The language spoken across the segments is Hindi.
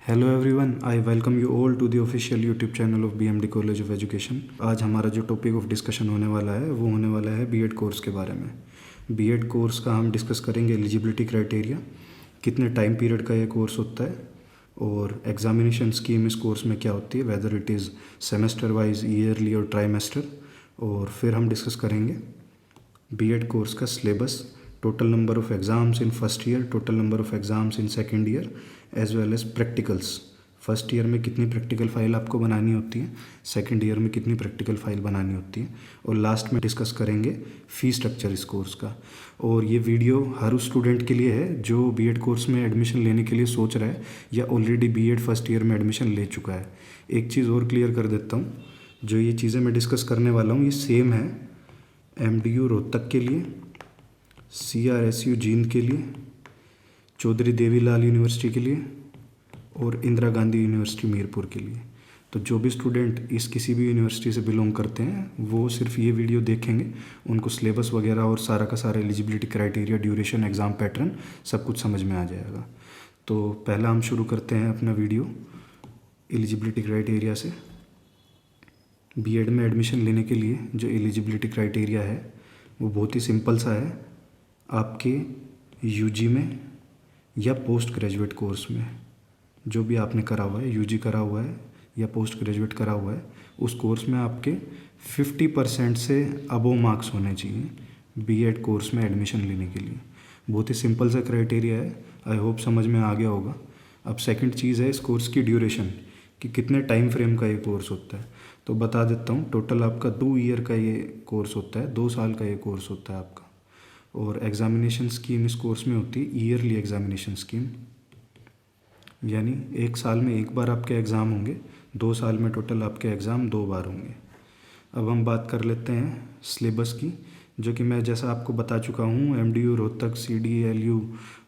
Hello everyone, I welcome you all to the official YouTube channel of BMD college of education. आज हमारा जो टॉपिक ऑफ डिस्कशन होने वाला है वो होने वाला है बीएड कोर्स के बारे में। बीएड कोर्स का हम डिस्कस करेंगे एलिजिबिलिटी क्राइटेरिया, कितने टाइम पीरियड का ये कोर्स होता है और एग्जामिनेशन स्कीम इस कोर्स में क्या होती है, whether it is semester wise, yearly और ट्राइमेस्टर। और फिर हम डिस्कस करेंगे बीएड कोर्स का syllabus, total number of exams in first year, total number of exams in second year, as well as practicals. First year में कितनी प्रैक्टिकल फ़ाइल आपको बनानी होती है, सेकेंड ईयर में कितनी प्रैक्टिकल फ़ाइल बनानी होती है, और लास्ट में डिस्कस करेंगे फ़ी स्ट्रक्चर इस कोर्स का। और ये वीडियो हर उस स्टूडेंट के लिए है जो बीएड कोर्स में एडमिशन लेने के लिए सोच रहा है या ऑलरेडी बीएड फर्स्ट ईयर में एडमिशन ले चुका है। एक चीज़ और क्लियर कर देता हूँ, जो ये चीज़ें मैं डिस्कस करने वाला हूँ ये सेम है एमडीयू रोहतक के लिए, सीआरएसयू जींद के लिए, चौधरी देवीलाल यूनिवर्सिटी के लिए और इंदिरा गांधी यूनिवर्सिटी मीरपुर के लिए। तो जो भी स्टूडेंट इस किसी भी यूनिवर्सिटी से बिलोंग करते हैं वो सिर्फ ये वीडियो देखेंगे, उनको सिलेबस वगैरह और सारा का सारा eligibility criteria, duration, exam pattern सब कुछ समझ में आ जाएगा। तो पहला हम शुरू करते हैं अपना वीडियो एलिजिबिलिटी क्राइटेरिया से। बीएड में एडमिशन लेने के लिए जो एलिजिबिलिटी क्राइटेरिया है वो बहुत ही सिंपल सा है। आपके यूजी में या पोस्ट ग्रेजुएट कोर्स में जो भी आपने करा हुआ है, यूजी करा हुआ है या पोस्ट ग्रेजुएट करा हुआ है, उस कोर्स में आपके 50% से अबव मार्क्स होने चाहिए बीएड कोर्स में एडमिशन लेने के लिए। बहुत ही सिंपल सा क्राइटेरिया है, आई होप समझ में आ गया होगा। अब सेकंड चीज़ है इस कोर्स की ड्यूरेशन, कि कितने टाइम फ्रेम का ये कोर्स होता है। तो बता देता हूँ, टोटल आपका 2 ईयर का ये कोर्स होता है, 2 साल का ये कोर्स होता है आपका। और एग्ज़ामिनेशन स्कीम इस कोर्स में होती है ईयरली एग्ज़ामिनेशन स्कीम, यानी 1 साल में एक बार आपके एग्ज़ाम होंगे, 2 साल में टोटल आपके एग्ज़ाम 2 बार होंगे। अब हम बात कर लेते हैं सिलेबस की, जो कि मैं जैसा आपको बता चुका हूँ एमडीयू रोहतक, सीडीएलयू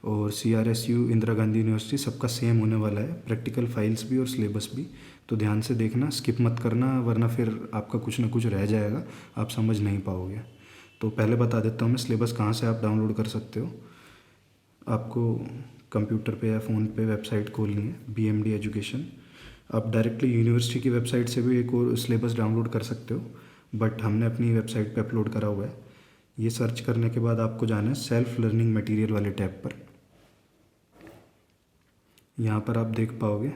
और सीआरएसयू इंदिरा गांधी यूनिवर्सिटी सबका सेम होने वाला है, प्रैक्टिकल फाइल्स भी और सिलेबस भी। तो ध्यान से देखना, स्किप मत करना, वरना फिर आपका कुछ ना कुछ रह जाएगा, आप समझ नहीं पाओगे। तो पहले बता देता हूँ मैं सिलेबस कहाँ से आप डाउनलोड कर सकते हो। आपको कंप्यूटर पे या फ़ोन पे वेबसाइट खोलनी है बीएमडी एजुकेशन। आप डायरेक्टली यूनिवर्सिटी की वेबसाइट से भी एक और सिलेबस डाउनलोड कर सकते हो, बट हमने अपनी वेबसाइट पे अपलोड करा हुआ है। ये सर्च करने के बाद आपको जाना है सेल्फ लर्निंग मटेरियल वाले टैब पर। यहाँ पर आप देख पाओगे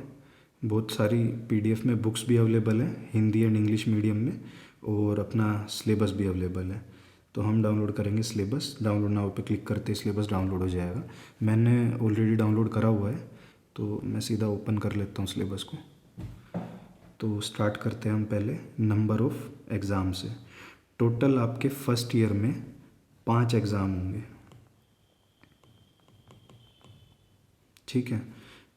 बहुत सारी पीडीएफ में बुक्स भी अवेलेबल हैं, हिंदी एंड इंग्लिश मीडियम में, और अपना सिलेबस भी अवेलेबल है। तो हम डाउनलोड करेंगे सिलेबस, डाउनलोड नाउ पे क्लिक करते ही सिलेबस डाउनलोड हो जाएगा। मैंने ऑलरेडी डाउनलोड करा हुआ है, तो मैं सीधा ओपन कर लेता हूँ सिलेबस को। तो स्टार्ट करते हैं हम पहले नंबर ऑफ़ एग्ज़ाम से। टोटल आपके फर्स्ट ईयर में 5 एग्ज़ाम होंगे, ठीक है।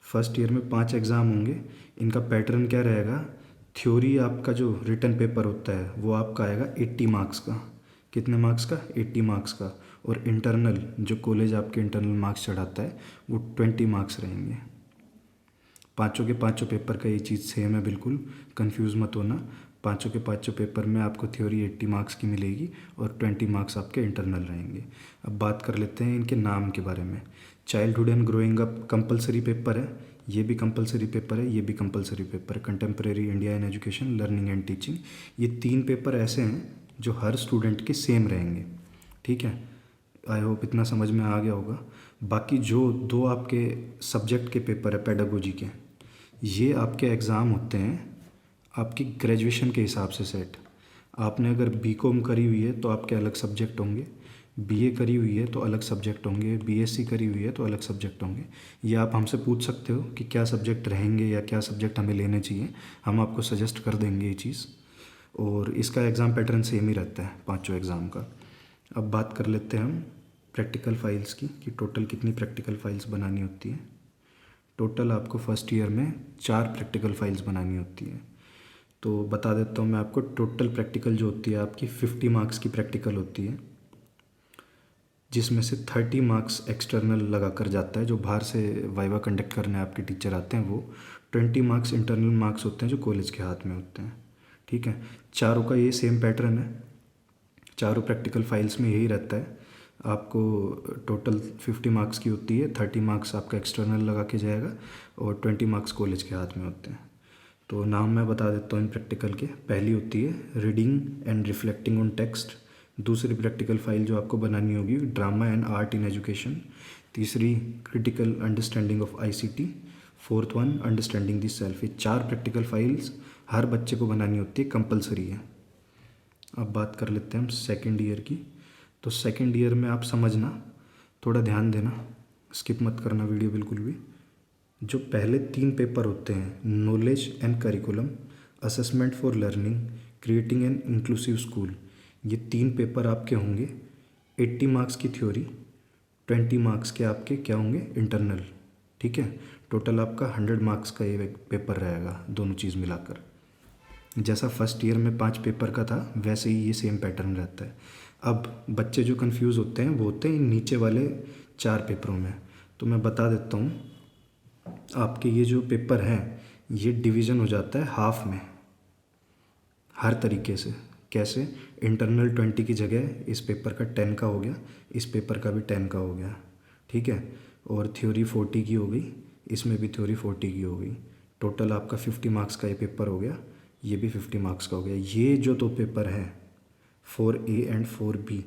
फर्स्ट ईयर में 5 एग्ज़ाम होंगे। इनका पैटर्न क्या रहेगा, थ्योरी आपका जो रिटन पेपर होता है वो आपका आएगा 80 मार्क्स का। कितने मार्क्स का? 80 मार्क्स का। और इंटरनल, जो कॉलेज आपके इंटरनल मार्क्स चढ़ाता है, वो 20 मार्क्स रहेंगे। पाँचों के पाँचों पेपर का ये चीज़ सेम है, बिल्कुल कंफ्यूज मत होना। पाँचों के पाँचों पेपर में आपको थ्योरी 80 मार्क्स की मिलेगी और 20 मार्क्स आपके इंटरनल रहेंगे। अब बात कर लेते हैं इनके नाम के बारे में। Childhood and growing up compulsory paper है, ये भी कंपलसरी पेपर है, ये भी कंपलसरी पेपर है। Contemporary India in education, learning and teaching, ये 3 पेपर ऐसे हैं जो हर स्टूडेंट के सेम रहेंगे, ठीक है। आई होप इतना समझ में आ गया होगा। बाकी जो 2 आपके सब्जेक्ट के पेपर है पेडागोजी के, ये आपके एग्ज़ाम होते हैं आपकी ग्रेजुएशन के हिसाब से सेट। आपने अगर बीकॉम करी हुई है तो आपके अलग सब्जेक्ट होंगे, बीए करी हुई है तो अलग सब्जेक्ट होंगे, बीएससी करी हुई है तो अलग सब्जेक्ट होंगे। ये आप हमसे पूछ सकते हो कि क्या सब्जेक्ट रहेंगे या क्या सब्जेक्ट हमें लेने चाहिए, हम आपको सजेस्ट कर देंगे ये चीज़। और इसका एग्ज़ाम पैटर्न सेम ही रहता है पाँचों एग्ज़ाम का। अब बात कर लेते हैं हम प्रैक्टिकल फाइल्स की, कि टोटल कितनी प्रैक्टिकल फाइल्स बनानी होती है। टोटल आपको फर्स्ट ईयर में 4 प्रैक्टिकल फाइल्स बनानी होती है। तो बता देता हूँ मैं आपको, टोटल प्रैक्टिकल जो होती है आपकी 50 मार्क्स की प्रैक्टिकल होती है, जिसमें से 30 मार्क्स एक्सटर्नल लगा कर जाता है, जो बाहर से वाइवा कंडक्ट करने आपके टीचर आते हैं वो। 20 मार्क्स इंटरनल मार्क्स होते हैं जो कॉलेज के हाथ में होते हैं, ठीक है। चारों का ये सेम पैटर्न है, चारों प्रैक्टिकल फाइल्स में यही रहता है। आपको टोटल 50 मार्क्स की होती है। 30 मार्क्स आपका एक्सटर्नल लगा के जाएगा और 20 मार्क्स कॉलेज के हाथ में होते हैं। तो नाम मैं बता देता हूँ इन प्रैक्टिकल के। पहली होती है reading and reflecting on text. दूसरी प्रैक्टिकल फाइल जो आपको बनानी होगी drama and art in education. तीसरी critical understanding of ICT. Fourth one understanding the self. ये 4 प्रैक्टिकल फाइल्स हर बच्चे को बनानी होती है, कंपलसरी है। अब बात कर लेते हैं हम सेकेंड ईयर की। तो सेकेंड ईयर में आप समझना, थोड़ा ध्यान देना, स्किप मत करना वीडियो बिल्कुल भी। जो पहले 3 पेपर होते हैं, knowledge and curriculum, assessment for learning, creating an inclusive school, ये 3 पेपर आपके होंगे। 80 मार्क्स की थ्योरी, 20 मार्क्स के आपके क्या होंगे, इंटरनल। ठीक है, टोटल आपका 100 मार्क्स का ये पेपर रहेगा, दोनों चीज़ मिलाकर। जैसा फर्स्ट ईयर में 5 पेपर का था वैसे ही ये सेम पैटर्न रहता है। अब बच्चे जो कंफ्यूज होते हैं वो होते हैं इन नीचे वाले 4 पेपरों में। तो मैं बता देता हूँ, आपके ये जो पेपर हैं ये डिवीज़न हो जाता है हाफ में, हर तरीके से। कैसे? इंटरनल 20 की जगह इस पेपर का 10 का हो गया, इस पेपर का भी 10 का हो गया। ठीक है, और थ्योरी 40 की हो गई, इसमें भी थ्योरी 40 की हो गई। टोटल आपका 50 मार्क्स का ये पेपर हो गया, ये भी 50 मार्क्स का हो गया। ये जो 2 पेपर हैं 4A एंड 4B,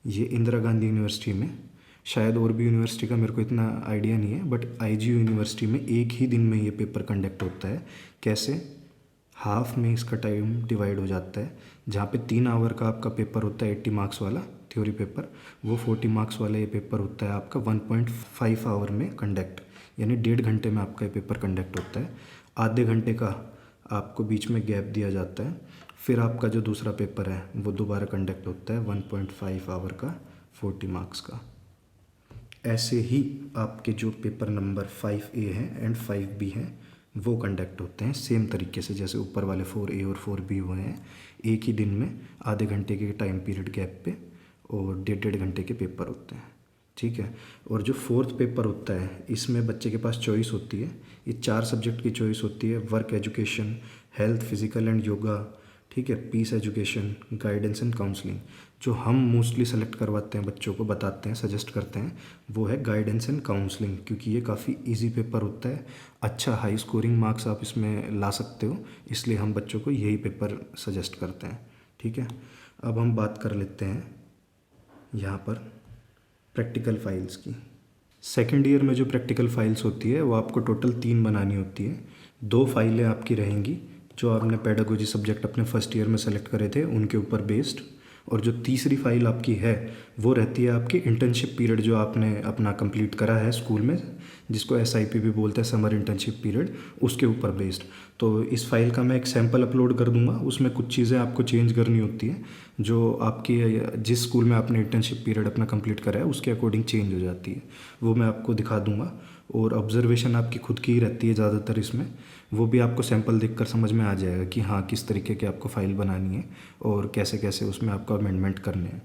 ये इंदिरा गांधी यूनिवर्सिटी में, शायद और भी यूनिवर्सिटी का मेरे को इतना आइडिया नहीं है, बट IGU यूनिवर्सिटी में एक ही दिन में ये पेपर कंडक्ट होता है। कैसे? हाफ में इसका टाइम डिवाइड हो जाता है। जहाँ पे 3 आवर का आपका पेपर होता है 80 मार्क्स वाला थ्योरी पेपर, वो 40 मार्क्स वाला ये पेपर होता है आपका 1.5 आवर में कंडक्ट, यानी 1.5 घंटे में आपका ये पेपर कंडक्ट होता है। आधे घंटे का आपको बीच में गैप दिया जाता है, फिर आपका जो दूसरा पेपर है वो दोबारा कंडक्ट होता है 1.5 आवर का 40 मार्क्स का। ऐसे ही आपके जो पेपर नंबर 5A हैं एंड 5B हैं वो कंडक्ट होते हैं सेम तरीके से, जैसे ऊपर वाले 4A और 4B हुए हैं। एक ही दिन में आधे घंटे के टाइम पीरियड गैप पे और 1.5 घंटे के पेपर होते हैं। ठीक है, और जो 4th पेपर होता है इसमें बच्चे के पास चॉइस होती है। ये 4 सब्जेक्ट की चॉइस होती है, work education, health, physical and yoga, ठीक है, peace education, guidance and counselling. जो हम मोस्टली सेलेक्ट करवाते हैं बच्चों को, बताते हैं, सजेस्ट करते हैं, वो है गाइडेंस एंड काउंसलिंग, क्योंकि ये काफ़ी इजी पेपर होता है। अच्छा हाई स्कोरिंग मार्क्स आप इसमें ला सकते हो, इसलिए हम बच्चों को यही पेपर सजेस्ट करते हैं। ठीक है, अब हम बात कर लेते हैं यहाँ पर प्रैक्टिकल फाइल्स की। सेकेंड ईयर में जो प्रैक्टिकल फाइल्स होती है वो आपको टोटल 3 बनानी होती है। 2 फाइलें आपकी रहेंगी जो आपने पेडागोजी सब्जेक्ट अपने फर्स्ट ईयर में सेलेक्ट करे थे उनके ऊपर बेस्ड, और जो तीसरी फाइल आपकी है वो रहती है आपकी इंटर्नशिप पीरियड जो आपने अपना कंप्लीट करा है स्कूल में, जिसको SIP भी बोलते हैं, समर इंटर्नशिप पीरियड, उसके ऊपर बेस्ड। तो इस फाइल का मैं एक सैम्पल अपलोड कर दूंगा, उसमें कुछ चीज़ें आपको चेंज करनी होती है जो आपकी जिस स्कूल में आपने इंटर्नशिप पीरियड अपना कंप्लीट करा है उसके अकॉर्डिंग चेंज हो जाती है, वो मैं आपको दिखा दूंगा। और ऑब्जर्वेशन आपकी खुद की ही रहती है ज़्यादातर इसमें, वो भी आपको सैंपल देखकर समझ में आ जाएगा कि हाँ किस तरीके की आपको फ़ाइल बनानी है और कैसे कैसे उसमें आपको अमेंडमेंट करने हैं।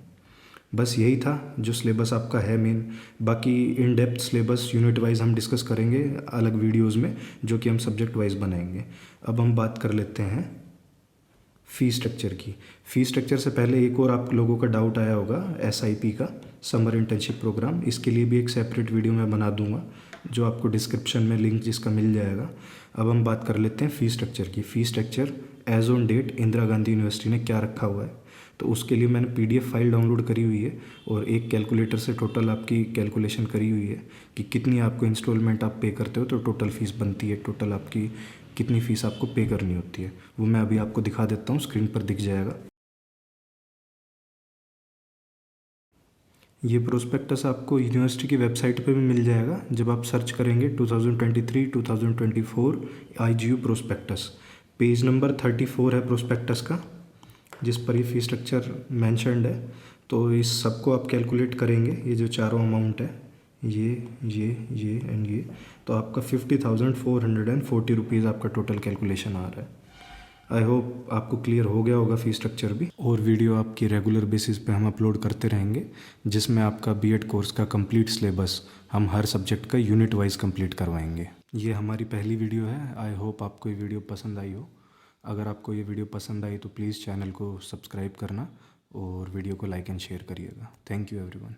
बस यही था जो सिलेबस आपका है मेन। बाकी in depth syllabus unit wise हम डिस्कस करेंगे अलग वीडियोस में, जो कि हम सब्जेक्ट वाइज बनाएंगे। अब हम बात कर लेते हैं फ़ी स्ट्रक्चर की। फ़ी स्ट्रक्चर से पहले एक और आप लोगों का डाउट आया होगा SIP का, समर इंटर्नशिप प्रोग्राम, इसके लिए भी एक सेपरेट वीडियो मैं बना दूंगा जो आपको डिस्क्रिप्शन में लिंक जिसका मिल जाएगा। अब हम बात कर लेते हैं फ़ी स्ट्रक्चर की। Fee structure as on date Indira Gandhi university ने क्या रखा हुआ है, तो उसके लिए मैंने PDF फाइल डाउनलोड करी हुई है और एक कैलकुलेटर से टोटल आपकी कैलकुलेशन करी हुई है कि कितनी आपको इंस्टॉलमेंट आप पे करते हो तो टोटल फ़ीस बनती है, टोटल आपकी कितनी फ़ीस आपको पे करनी होती है, वो मैं अभी आपको दिखा देता हूँ, स्क्रीन पर दिख जाएगा। ये प्रोस्पेक्टस आपको यूनिवर्सिटी की वेबसाइट पे भी मिल जाएगा जब आप सर्च करेंगे 2023-2024 IGU प्रोस्पेक्टस। पेज नंबर 34 है प्रोस्पेक्टस का, जिस पर ये फ़ी स्ट्रक्चर मैंशनड है। तो इस सब को आप कैलकुलेट करेंगे, ये जो चारों अमाउंट है, ये एंड ये, तो आपका 50,440 रुपीज़ आपका टोटल कैलकुलेशन आ रहा है। आई होप आपको क्लियर हो गया होगा फ़ी स्ट्रक्चर भी। और वीडियो आपकी रेगुलर बेसिस पे हम अपलोड करते रहेंगे जिसमें आपका B.Ed कोर्स का कंप्लीट सिलेबस हम हर सब्जेक्ट का यूनिट वाइज कंप्लीट करवाएंगे। ये हमारी पहली वीडियो है। आई होप आपको ये वीडियो पसंद आई हो। अगर आपको ये वीडियो पसंद आई तो प्लीज़ चैनल को सब्सक्राइब करना और वीडियो को लाइक एंड शेयर करिएगा। Thank you everyone.